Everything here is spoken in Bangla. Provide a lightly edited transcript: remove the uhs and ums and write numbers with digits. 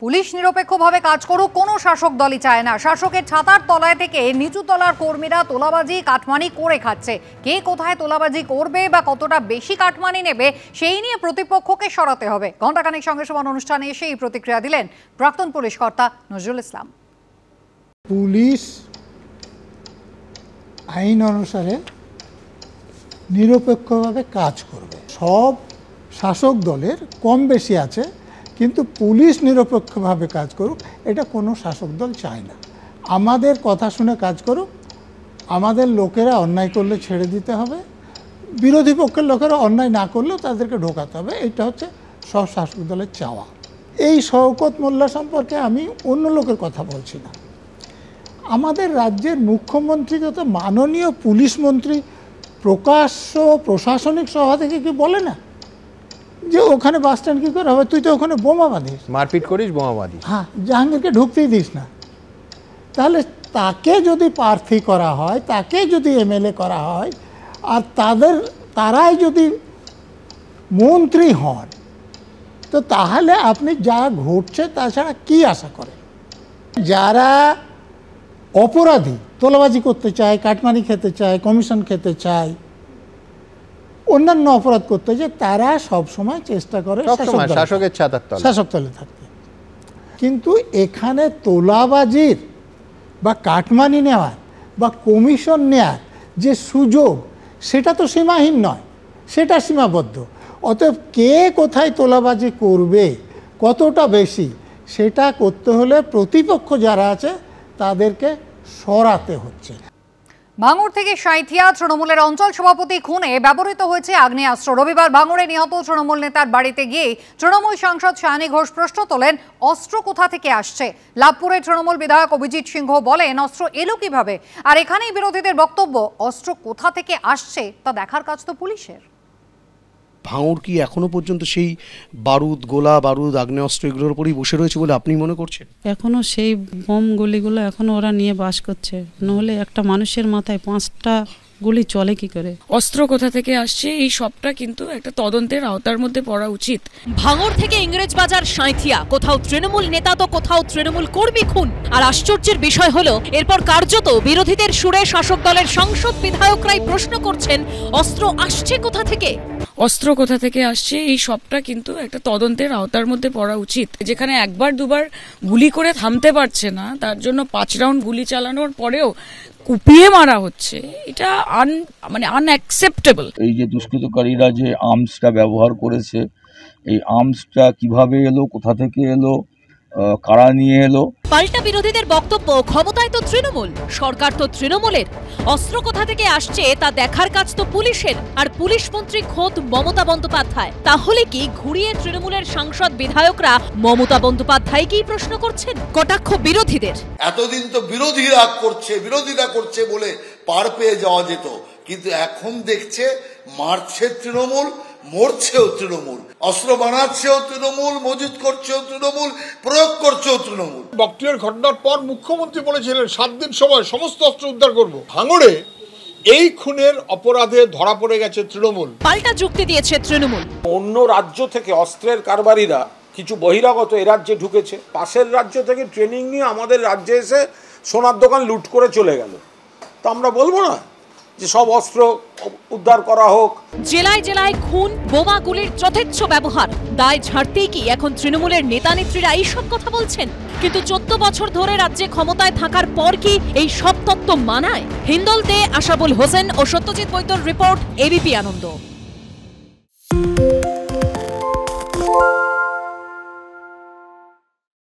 পুলিশ নিরপেক্ষভাবে কাজ করুক কোনো শাসক দলই চায় না। শাসকের ছাতার তলায় থেকে নিচু তলার কর্মীরা তোলাবাজি কাটমানি করে খাচ্ছে। কে কোথায় তোলাবাজি করবে বা কতটা বেশি কাটমানি নেবে সেই নিয়ে প্রতিপক্ষকে সরাতে হবে। ঘণ্টাখানেক সঙ্গে সমান অনুষ্ঠানে এসে এই প্রতিক্রিয়া দিলেন প্রাক্তন পুলিশ কর্তা নজরুল ইসলাম। পুলিশ আইন অনুসারে নিরপেক্ষভাবে কাজ করবে। সব শাসক দলের কম বেশি আছে, কিন্তু পুলিশ নিরপেক্ষভাবে কাজ করুক এটা কোনো শাসক দল চায় না। আমাদের কথা শুনে কাজ করুক, আমাদের লোকেরা অন্যায় করলে ছেড়ে দিতে হবে, বিরোধী পক্ষের লোকেরা অন্যায় না করলেও তাদেরকে ঢোকাতে হবে। এইটা হচ্ছে সব শাসক দলের চাওয়া। এই শওকত মোল্লা সম্পর্কে আমি অন্য লোকের কথা বলছি না। আমাদের রাজ্যের মুখ্যমন্ত্রী তো মাননীয় পুলিশ মন্ত্রী প্রকাশ্য প্রশাসনিক সভা থেকে কি বলে না যে ওখানে বাস স্ট্যান্ড কী করে হবে, তুই তো ওখানে বোমা বাঁধিস, মারপিট করিস, বোমা বাঁধিস, হ্যাঁ, জাহাঙ্গীরকে ঢুকতেই দিস না। তাহলে তাকে যদি প্রার্থী করা হয়, তাকে যদি এমএলএ করা হয়, আর তারাই যদি মন্ত্রী হন, তো তাহলে আপনি যা ঘটছে তাছাড়া কি আশা করেন? যারা অপরাধী, তোলাবাজি করতে চায়, কাটমানি খেতে চায়, কমিশন খেতে চায়, অন্যান্য অপরাধ করতে চায়, তারা সবসময় চেষ্টা করে শাসকের ছাতার তলায়, শাসক দলে থাকতে। কিন্তু এখানে তোলাবাজির বা কাটমানি নেওয়ার বা কমিশন নেওয়ার যে সুযোগ, সেটা তো সীমাহীন নয়, সেটা সীমাবদ্ধ। অতএব কে কোথায় তোলাবাজি করবে, কতটা বেশি, সেটা করতে হলে প্রতিপক্ষ যারা আছে তাদেরকে সরাতে হচ্ছে। ভাঙড় থেকে সাঁইথিয়া তৃণমূলের অঞ্চল সভাপতি খুনে ব্যবহৃত হয়েছে আগ্নেয়াস্ত্র। রবিবার ভাঙড়ে নিহত তৃণমূল নেতার বাড়িতে গিয়ে তৃণমূল সাংসদ সায়নী ঘোষ প্রশ্ন তোলেন, অস্ত্র কোথা থেকে আসছে? লাভপুরে তৃণমূল বিধায়ক অভিজিৎ সিংহ বলেন, অস্ত্র এলো কিভাবে? আর এখানেই বিরোধীদের বক্তব্য, অস্ত্র কোথা থেকে আসছে তা দেখার কাজ তো পুলিশের। ভাঙড় কি এখনো পর্যন্ত সেই বারুদ, গোলা বারুদ, আগ্নেয়াস্ত্র এগুলোর উপরই বসে রয়েছে বলে আপনি মনে করছেন? এখনো সেই বোম গুলিগুলো এখনো ওরা নিয়ে বাস করছে। নহলে একটা মানুষের মাথায় 5টা গুলি চলে কি করে? অস্ত্র কোথা থেকে আসছে এই সবটা কিন্তু একটা তদন্তের আওতার মধ্যে পড়া উচিত। ভাঙড় থেকে ইংরেজবাজার সাঁইথিয়া, কোথাও তৃণমূল নেতা তো কোথাও তৃণমূল কর্মী খুন। আর আশ্চর্যের বিষয় হলো, এরপর কার্যত বিরোধীদের সুরে শাসক দলের সাংসদ বিধায়করাই প্রশ্ন করছেন, অস্ত্র আসছে কোথা থেকে? অস্ত্র কোথা থেকে আসছে এই সবটা কিন্তু একটা তদন্তের আওতার মধ্যে পড়া উচিত। যেখানে একবার দুবার গুলি করে থামতে পারছে না, তার জন্য 5 রাউন্ড গুলি চালানোর পরেও কুপিয়ে মারা হচ্ছে, এটা আনঅ্যাকসেপ্টেবল। এই যে দুষ্কৃতকারীরা যে আর্মসটা ব্যবহার করেছে, এই আর্মসটা কিভাবে এলো, কোথা থেকে এলো, কারা নিয়ে এলো? পাল্টা বিরোধীদের বক্তব্য, ক্ষমতায় তো তৃণমূল, সরকার তো তৃণমূলের, অস্ত্র কোথা থেকে আসছে তা দেখার কাজ তো পুলিশের। আর পুলিশ মন্ত্রী খোদ মমতা বন্দ্যোপাধ্যায়। তাহলে কি ঘুরিয়ে তৃণমূলের সাংসদ বিধায়করা মমতা বন্দ্যোপাধ্যায়কেই প্রশ্ন করছেন? কটাক্ষ বিরোধীদের। এতদিন তো বিরোধীরা করছে বলে পার পেয়ে যাওয়া যেত, কিন্তু এখন দেখছে মারছে তৃণমূল, মরছেও তৃণমূল, অস্ত্র বানাচ্ছেও তৃণমূল, মজুত করছেও তৃণমূল, প্রয়োগ করছেও তৃণমূল। বকটিয়ার ঘটনার পর মুখ্যমন্ত্রী বলেছিলেন 7 দিন সময় সমস্ত অস্ত্র উদ্ধার করব। ভাঙড়ে এই খুনের অপরাধে ধরা পড়ে গেছে তৃণমূল। পাল্টা যুক্তি দিয়েছে তৃণমূল। অন্য রাজ্য থেকে অস্ত্রের কারবারিরা কিছু বহিরাগত এ রাজ্যে ঢুকেছে, পাশের রাজ্য থেকে ট্রেনিং নিয়ে আমাদের রাজ্যে এসে সোনার দোকান লুট করে চলে গেল। তো আমরা বলবো না যে সব অস্ত্র উদ্ধার করা হোক? জেলায় জেলায় খুন, বোমা গুলির যথেচ্ছ ব্যবহার, দায় ঝাড়তেই কি এখন তৃণমূলের নেতা নেত্রীরা এইসব কথা বলছেন? কিন্তু 14 বছর ধরে রাজ্যে ক্ষমতায় থাকার পর কি এই সব তত্ত্ব মানায়? হিন্দলতে আশাবুল হোসেন ও সত্যজিৎ বৈদ্যর রিপোর্ট, এবিপি আনন্দ।